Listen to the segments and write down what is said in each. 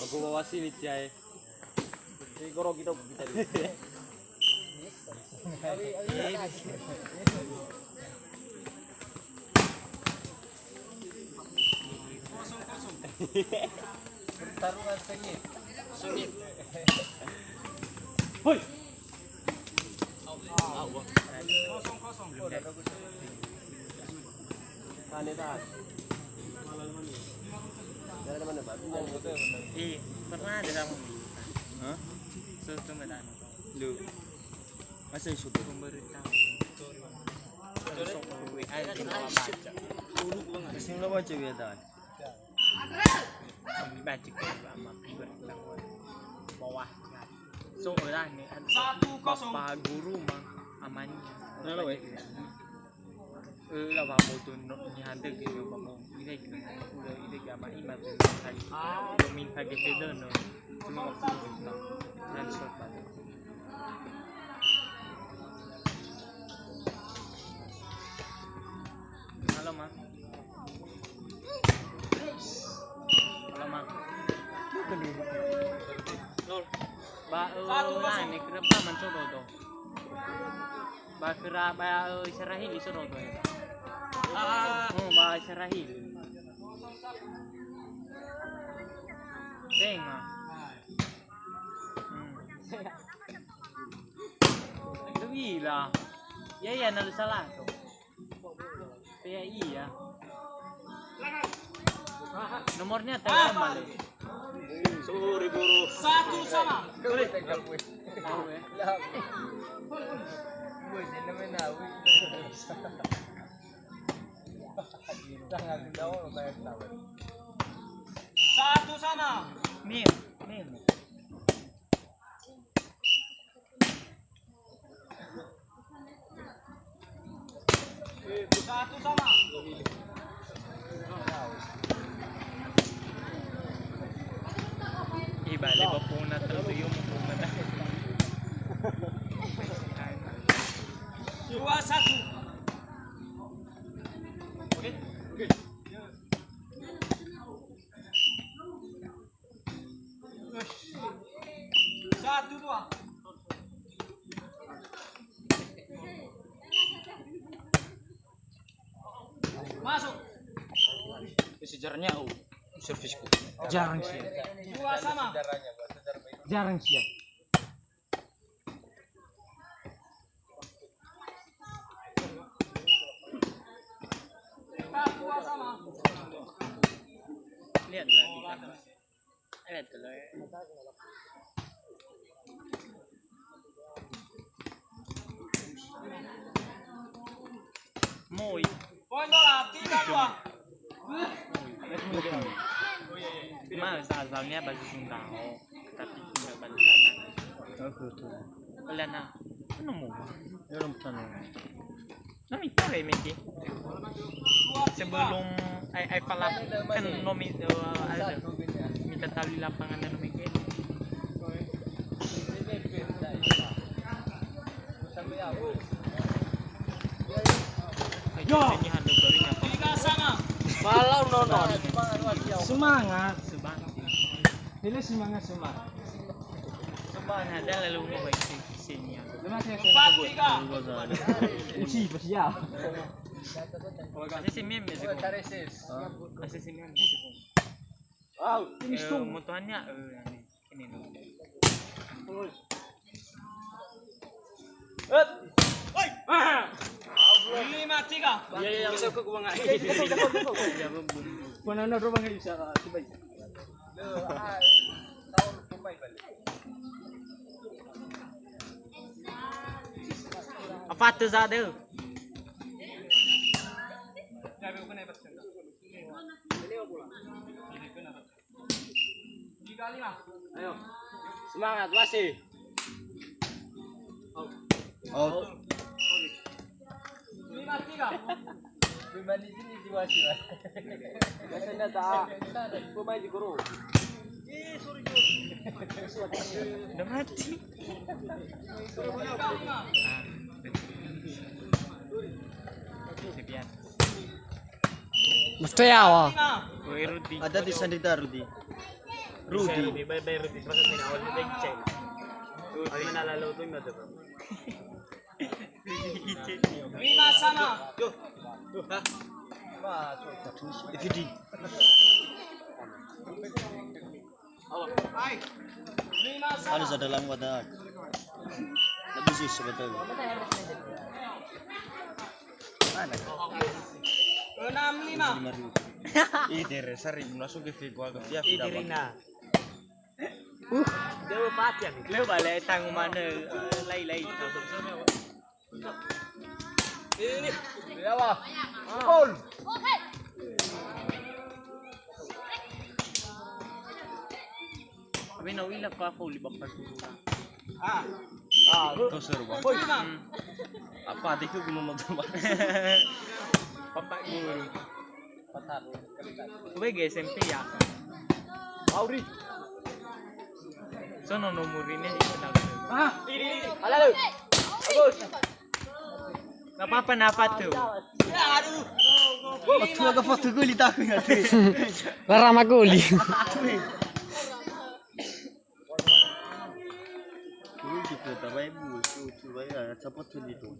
Aku bawa silit ya. Ini korok kita kita. Pertarungan sengit. Sengit. Hoi. Kosong. Tahan. Dari mana Pak? Pernah ada sama. Hah? Semedan. Lu. Masih syukur Pemberitahu. Kasih lo baca ya dah. Baca ke bawah. So orang ni 1-0. Bapak guru mang aman. Nalo eh. Là vào một tuần nhà hàng từ kiểu vào một cái cái mà im mà từ thành rồi mình phải cái đơn rồi chúng nó có phim đó nên sốt vào halo mang Lol ba ơi này cái apa man sốt rồi ba kira ba ơi serahin di sốt rồi ba Israel. Tengok. Itu gila. Ya ada salah tuh. PI ya. Nomornya telepon balik. Sorry guru. 1-1. Boleh. Jangan jauh kayak tahu. 1-1. Mim. 1-1. Balik pa po na talaga yung pumunta. 2-1. Oke. Satu dua. Masuk. Sejarahnya servisku. Jarang sih. 2-2. Jarang sih. 2-2. Lihatlah kita. Lihat dulu ya. Muy. Poin bola 3-2. Cuma asalnya bahasa Sunda, tapi tidak bahasa sana. Oh betul. Lana, nemu. Ya belum sana. Nami tahu ya Miki. Sebelum I falap kan nomi ada minta tali lapangan dan Miki. Yo, ini handuk barunya. 3-3. Kalau nonton. Semangat. Ini semangat. Semangat ada lalu mau baik sini. 4-3. Uci siap. Masih si meme sih. Masih si meme sih. Wow, ini Mutuannya ini loh. Oi. 5-3. Iya, bisa ke gua enggak. Ya bum. Mana rumah enggak bisa coba. Tahun pemain balik. Apa tuh Zade? Ayo. Semangat masih. Oh. 5-3. Pribadi sini jiwa sih. Biasanya tak pemain di guru. Sorry. Udah mati. Sekian. Mesti ya, Wak. Kowe Rudi. Ada di Sandita Rudi. Rudi. Bye Rudi. Pasal sini awal ni check. Tu manalalo tu na tu. Lima sama. Tuh. Ha. Masuk. Fidi. Hai. Lima sama. Ano sa dalang wadah. Nabusis sebetulnya. Mana? 65. Ih, dere sering langsung ke Vigo ke dia. Idirina. Dia pati ya. Leo balik tang mana lai. Ini. Dewa. Gol. Abi na wila pa ako libak pa dulu. Ah. Kau seru banget. Boy, lima. Apa adikku belum nonton Bapak guru. Pasar. Kowe ge SMP ya. Auri. So no nomurinnya di kenal. Ah, ini. Halo. Bagus. Gak apa-apa napa tuh. Ya, aduh. Tu agak foto gue lihat aku nggak tuh. Larang maguli. Gue gitu, tapi tu bayar support tu itu.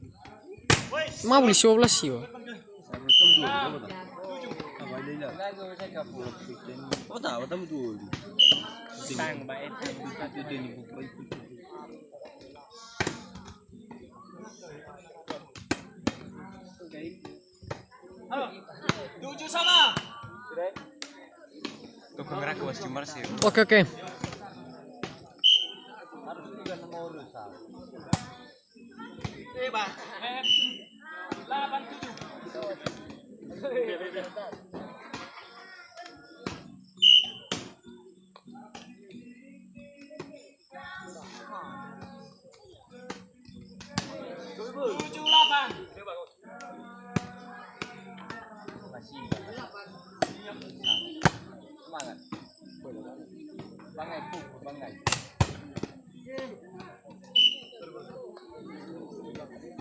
Mabuli 17 sih. Sama tu dulu, apa dah? Apa ini lah? Apa dah? Apa tahu tu? Tang baik. Itu dia ni bukan itu. Halo. 7 sama. Tuh kamera ke cuma sih. Oke. Bang. 87. Tujuh delapan. Semangat. Bangai.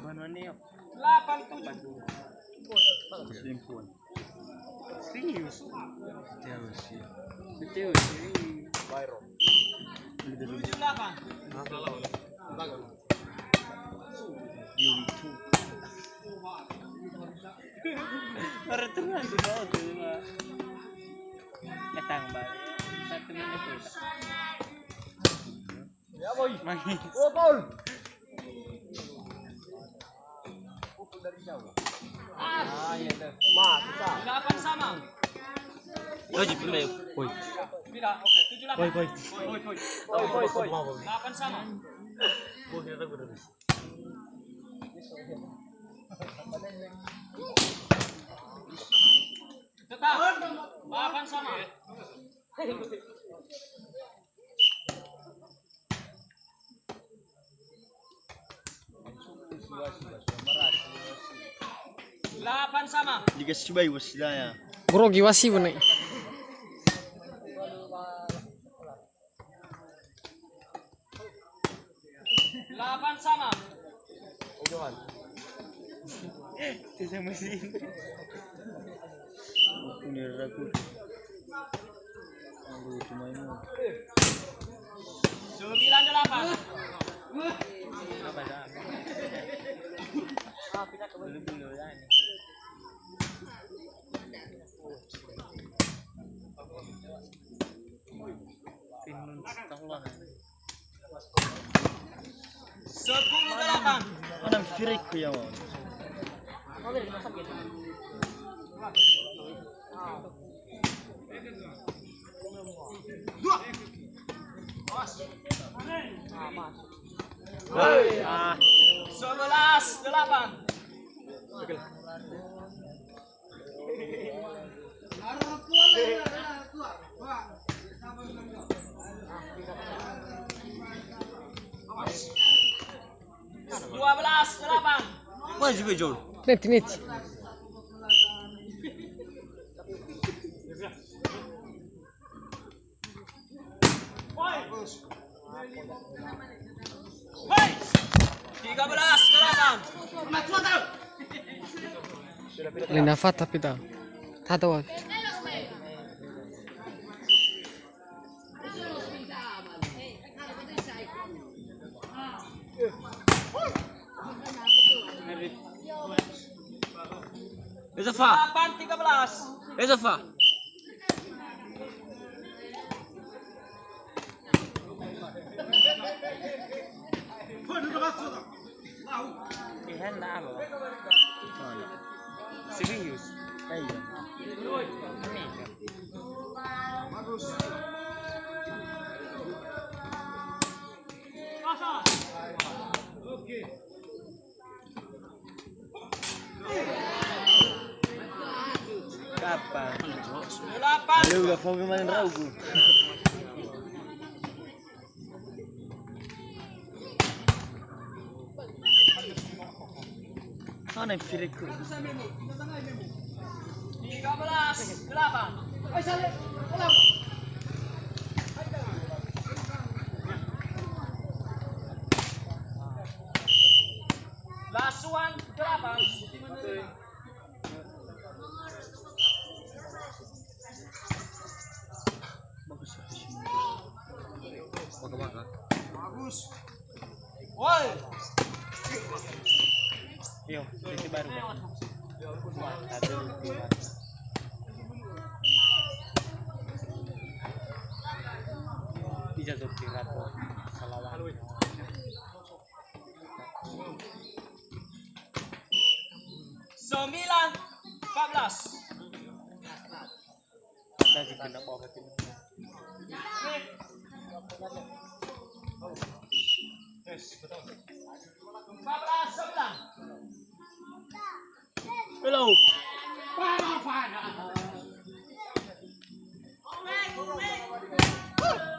Mana nih? 87. Selingkuhan. Serius. Jauh sih. Betul. 78. You itu. Orang tuh nggak sih bawa tuh. Tang balik. 1 menit tuh. Ya boy. Main. Oh Paul. Pukul dari jauh. Ah iya tuh. Mas, kita. 8 sama. Oh jadi pernah. Oi. Tidak, oke. 78. Boy. Boy. 8 sama. Boy kita berus. Tetap. 8 sama. Delapan sama. Dikasih bayi wasilanya. Grogi wasi bener. Delapan sama. Itu mesin. Punya aku. Aku cuma ini. 98. Apa dah? Dulu lah ni. Pinun setengah. 10-8. Anang firik ko yan. Ah, 11-8. Dua belas 8. Wah juga Jol. Net. Hei, 13-8. Linafat tapi tak. Tahu. It's a foul. 8-13. It's a foul. Ihanda apa? Serius? Iya. Ini kan. Kapan? Lu udah fokus main rauku. Mana firiku? 13-8. Lasuan 8. Maka-maka. Woi. Yo, ini baru kan. Satu, dua. Bisa tuh pirato salawan. Sembilan 14. Tadi kena bawa tim. Hello.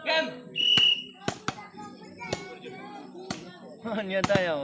Game. Niat tayo.